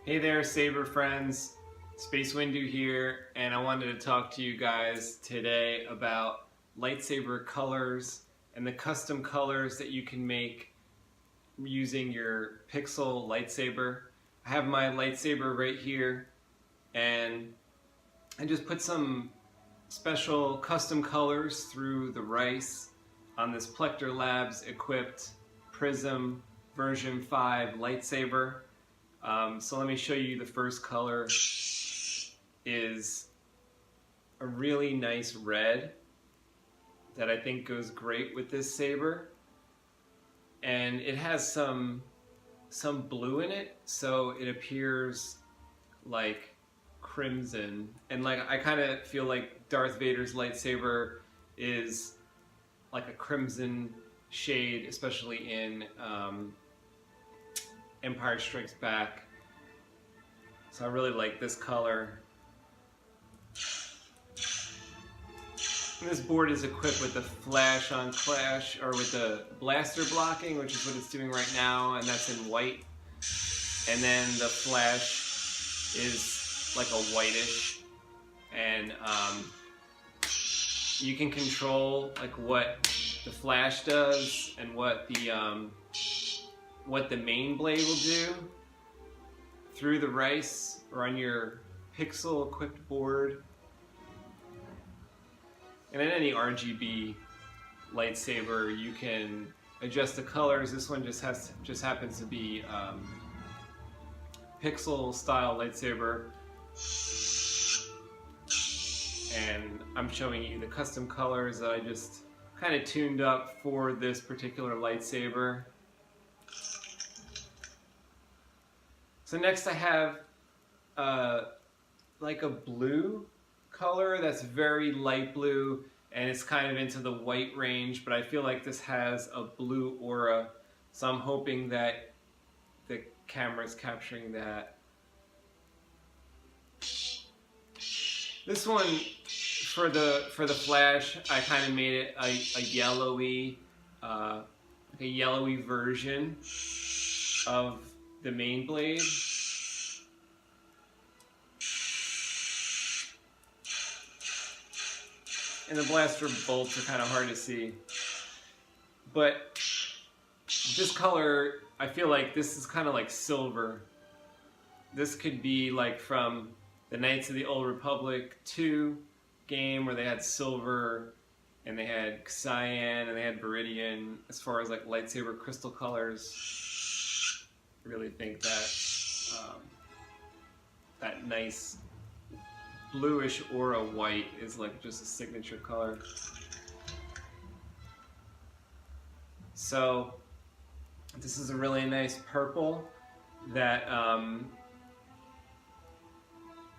Hey there, Saber friends. SpaceWIndu here, and I wanted to talk to you guys today about lightsaber colors and the custom colors that you can make using your Pixel lightsaber. I have my lightsaber right here, and I just put some special custom colors through the rice on this Plecter Labs equipped Prism version 5 lightsaber. So let me show you. The first color is a really nice red that I think goes great with this saber, and it has some blue in it, so it appears like crimson, and like I kind of feel like Darth Vader's lightsaber is like a crimson shade, especially in Empire Strikes Back. So I really like this color. And this board is equipped with the flash on clash, or with the blaster blocking, which is what it's doing right now, and that's in white. And then the flash is like a whitish, and you can control like what the flash does and what the main blade will do through the rice or on your Pixel equipped board. And in any RGB lightsaber, you can adjust the colors. This one just happens to be Pixel style lightsaber, and I'm showing you the custom colors that I just kind of tuned up for this particular lightsaber. So next I have like a blue color that's very light blue, and it's kind of into the white range, but I feel like this has a blue aura, so I'm hoping that the camera's capturing that. This one, for the flash, I kind of made it a yellowy version of the main blade. And the blaster bolts are kind of hard to see. But this color, I feel like this is kind of like silver. This could be like from the Knights of the Old Republic 2 game, where they had silver and they had cyan and they had viridian. As far as like lightsaber crystal colors, I really think that that nice bluish aura white is like just a signature color. So this is a really nice purple that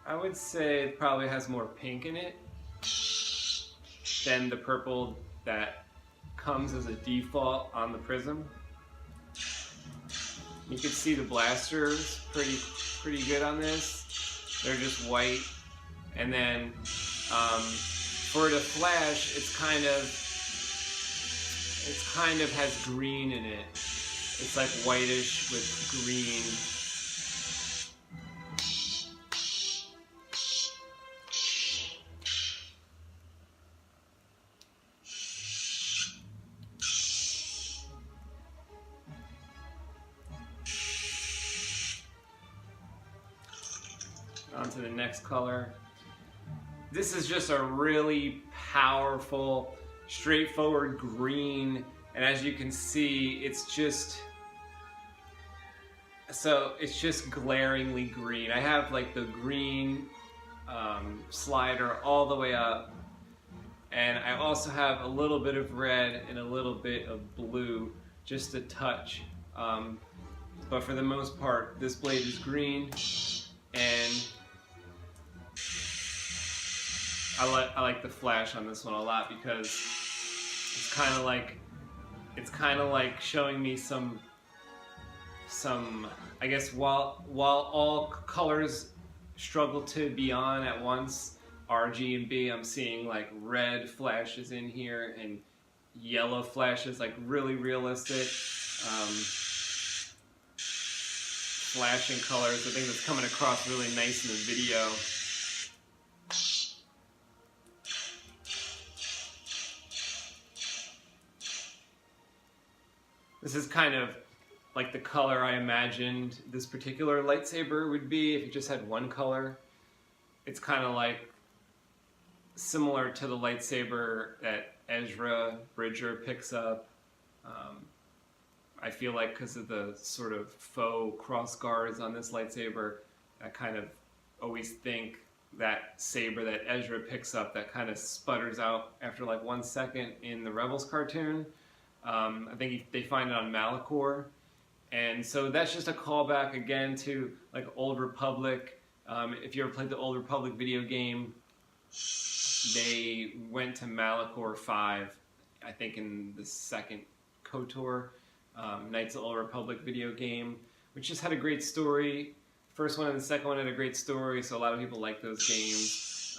I would say it probably has more pink in it than the purple that comes as a default on the Prism. You can see the blasters pretty good on this. They're just white. And then for the flash, it's kind of has green in it. It's like whitish with green. On to the next color. This is just a really powerful, straightforward green, and as you can see, it's just glaringly green. I have like the green slider all the way up, and I also have a little bit of red and a little bit of blue, just a touch. But for the most part, this blade is green, and I like the flash on this one a lot, because it's kind of like showing me some I guess while all colors struggle to be on at once, RGB, I'm seeing like red flashes in here and yellow flashes, like really realistic. flashing colors. I think that's coming across really nice in the video. This is kind of like the color I imagined this particular lightsaber would be if you just had one color. It's kind of like similar to the lightsaber that Ezra Bridger picks up. I feel like because of the sort of faux cross guards on this lightsaber, I kind of always think that saber that Ezra picks up that kind of sputters out after like 1 second in the Rebels cartoon. I think they find it on Malachor. And so that's just a callback again to like Old Republic. If you ever played the Old Republic video game, they went to Malachor 5, I think in the second KOTOR, Knights of the Old Republic video game, which just had a great story. First one and the second one had a great story, so a lot of people like those games.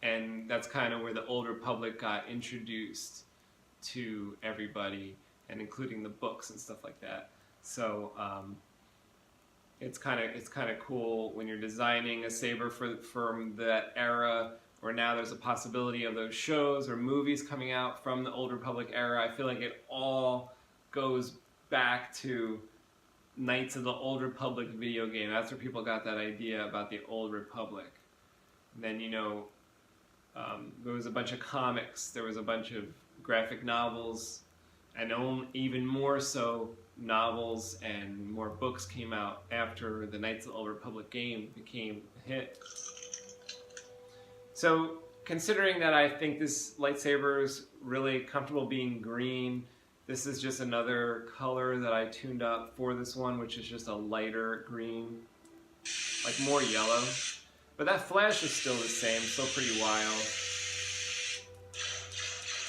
And that's kind of where the Old Republic got introduced to everybody, and including the books and stuff like that. So it's kind of cool when you're designing a saber from that era, or now there's a possibility of those shows or movies coming out from the Old Republic era. I feel like it all goes back to Knights of the Old Republic video game. That's where people got that idea about the Old Republic. And then, you know, there was a bunch of comics, there was a bunch of graphic novels, and even more so novels and more books came out after the Knights of the Old Republic game became a hit. So considering that I think this lightsaber is really comfortable being green, this is just another color that I tuned up for this one, which is just a lighter green, like more yellow. But that flash is still the same, still pretty wild.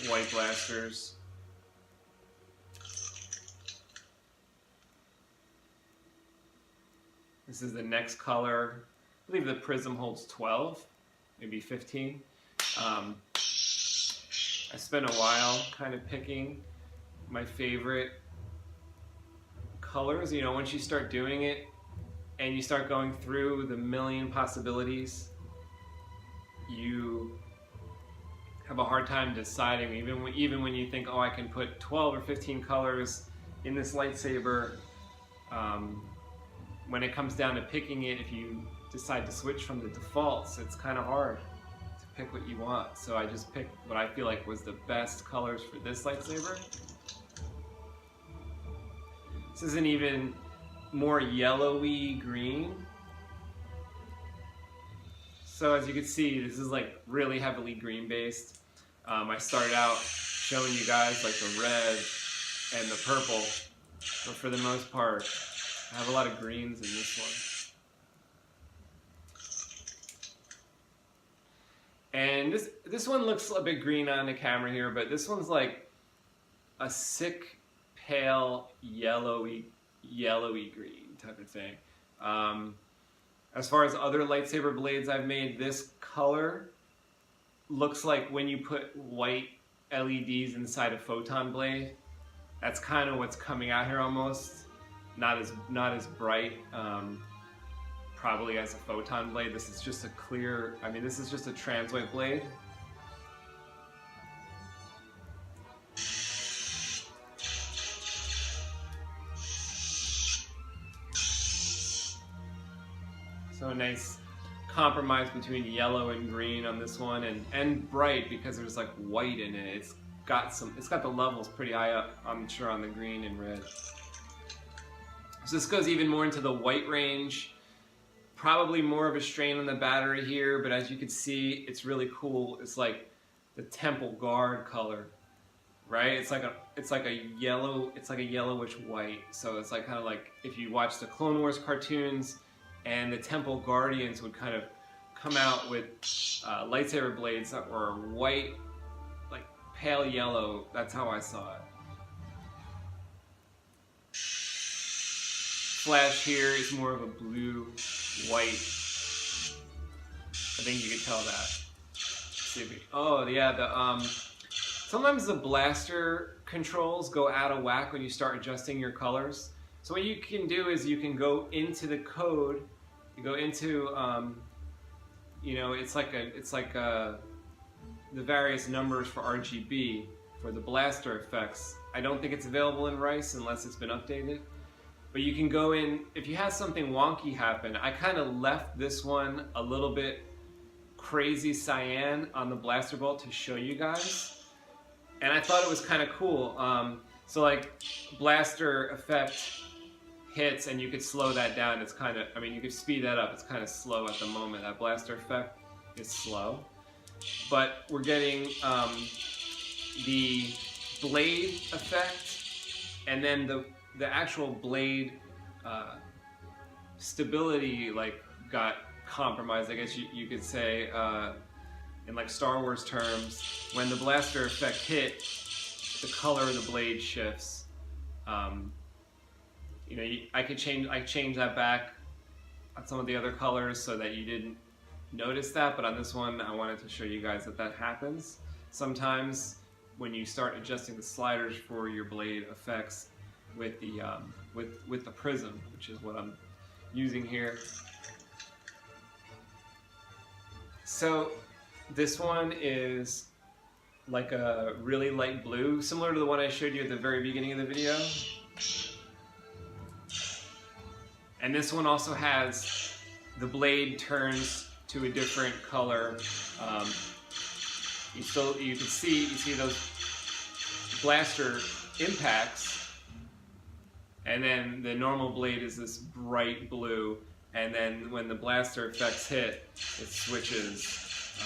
White blasters. This is the next color. I believe the prism holds 12, maybe 15. I spent a while kind of picking my favorite colors. You know, once you start doing it and you start going through the million possibilities, you have a hard time deciding. Even when you think, oh, I can put 12 or 15 colors in this lightsaber, when it comes down to picking it, if you decide to switch from the defaults, it's kind of hard to pick what you want. So I just picked what I feel like was the best colors for this lightsaber. This is an even more yellowy green. So as you can see, this is like really heavily green based. I started out showing you guys like the red and the purple, but for the most part, I have a lot of greens in this one. And this one looks a bit green on the camera here, but this one's like a sick, pale, yellowy green type of thing. As far as other lightsaber blades I've made, this color looks like when you put white LEDs inside a photon blade. That's kind of what's coming out here almost. Not as bright, probably as a photon blade. This is just a clear, I mean, this is just a trans white blade. So a nice compromise between yellow and green on this one, and bright because there's like white in it. It's got the levels pretty high up, I'm sure, on the green and red. So this goes even more into the white range. Probably more of a strain on the battery here, but as you can see, it's really cool. It's like the Temple Guard color, right? It's like a yellowish white. So it's like kind of like if you watch the Clone Wars cartoons, and the Temple Guardians would kind of come out with lightsaber blades that were white, like pale yellow. That's how I saw it. Flash here is more of a blue-white. I think you can tell that. Oh yeah, sometimes the blaster controls go out of whack when you start adjusting your colors. So what you can do is you can go into the code, you go into, you know, it's like the various numbers for RGB for the blaster effects. I don't think it's available in Rice unless it's been updated. But you can go in, if you have something wonky happen, I kind of left this one a little bit crazy cyan on the blaster bolt to show you guys. And I thought it was kind of cool. So like blaster effect hits and you could slow that down. It's kind of, I mean, you could speed that up. It's kind of slow at the moment. That blaster effect is slow. But we're getting the blade effect, and then the actual blade stability like got compromised, I guess you could say, in like Star Wars terms. When the blaster effect hit, the color of the blade shifts. You know, I changed that back on some of the other colors so that you didn't notice that, but on this one I wanted to show you guys that that happens sometimes when you start adjusting the sliders for your blade effects with the with the prism, which is what I'm using here. So this one is like a really light blue, similar to the one I showed you at the very beginning of the video. And this one also has, the blade turns to a different color. You can see those blaster impacts, and then the normal blade is this bright blue, and then when the blaster effects hit, it switches.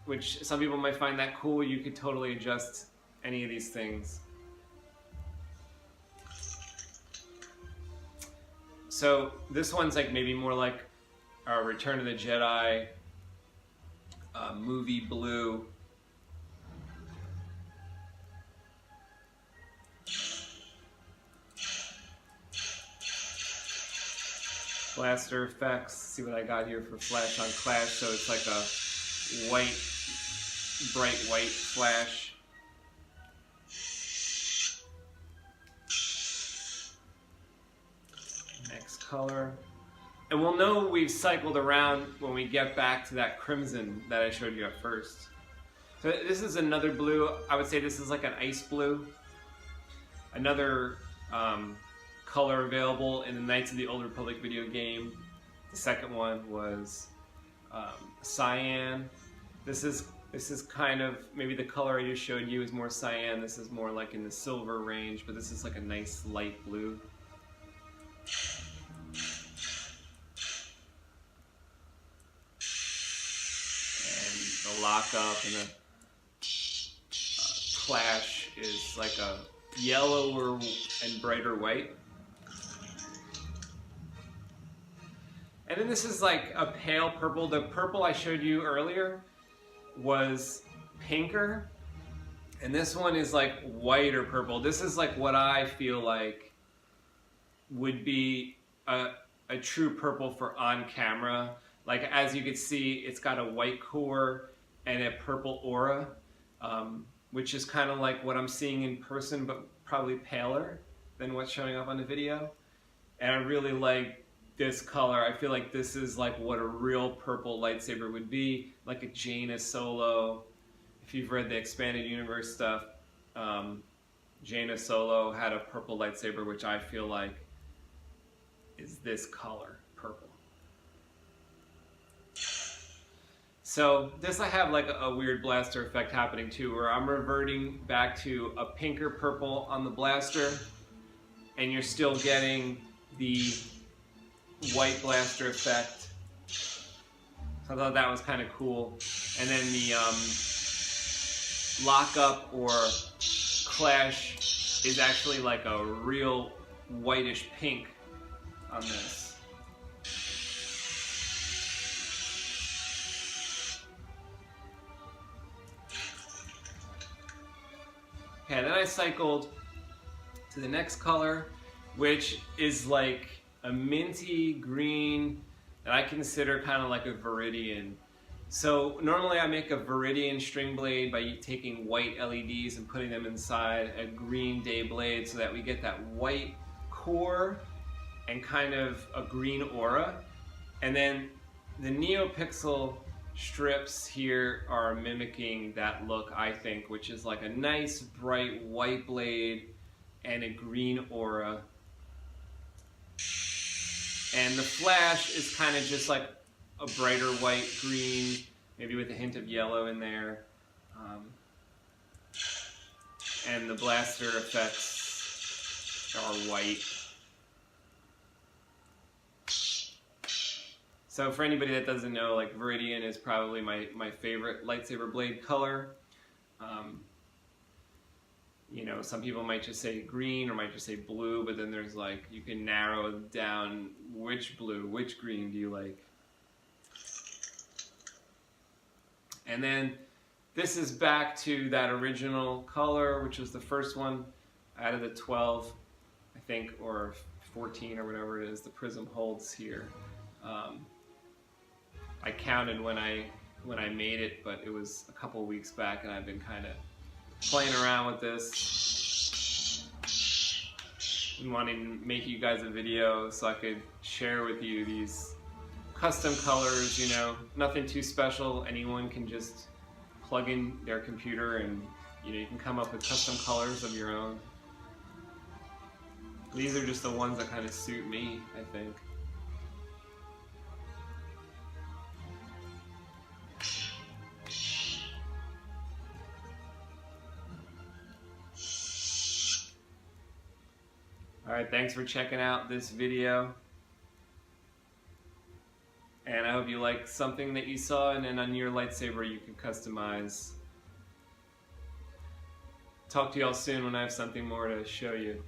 Which some people might find that cool. You could totally adjust any of these things. So this one's like maybe more like our Return of the Jedi movie blue. Blaster effects, see what I got here for flash on clash, so it's like a white, bright white flash. Next color. And we'll know we've cycled around when we get back to that crimson that I showed you at first. So this is another blue. I would say this is like an ice blue. Another color available in the Knights of the Old Republic video game. The second one was cyan. This is kind of, maybe the color I just showed you is more cyan. This is more like in the silver range, but this is like a nice light blue. Lock up, and the clash is like a yellower and brighter white. And then this is like a pale purple. The purple I showed you earlier was pinker, and this one is like whiter purple. This is like what I feel like would be a true purple for on camera. Like, as you can see, it's got a white core and a purple aura, which is kind of like what I'm seeing in person, but probably paler than what's showing up on the video. And I really like this color. I feel like this is like what a real purple lightsaber would be, like a Jaina Solo. If you've read the Expanded Universe stuff, Jaina Solo had a purple lightsaber, which I feel like is this color, purple. So this I have like a weird blaster effect happening too, where I'm reverting back to a pinker purple on the blaster, and you're still getting the white blaster effect. So I thought that was kind of cool. And then the lockup or clash is actually like a real whitish pink on this. Okay, then I cycled to the next color, which is like a minty green that I consider kind of like a Viridian. So normally I make a Viridian string blade by taking white LEDs and putting them inside a green day blade so that we get that white core and kind of a green aura. And then the Neopixel strips here are mimicking that look, I think, which is like a nice bright white blade and a green aura. And the flash is kind of just like a brighter white green, maybe with a hint of yellow in there. And the blaster effects are white. So for anybody that doesn't know, like Viridian is probably my favorite lightsaber blade color. You know, some people might just say green or might just say blue, but then there's like, you can narrow down which blue, which green do you like. And then this is back to that original color, which was the first one out of the 12, I think, or 14 or whatever it is, the prism holds here. I counted when I made it, but it was a couple weeks back, and I've been kind of playing around with this and wanting to make you guys a video so I could share with you these custom colors. You know, nothing too special. Anyone can just plug in their computer and, you know, you can come up with custom colors of your own. These are just the ones that kind of suit me, I think. Alright, thanks for checking out this video. And I hope you like something that you saw, and then on your lightsaber you can customize. Talk to y'all soon when I have something more to show you.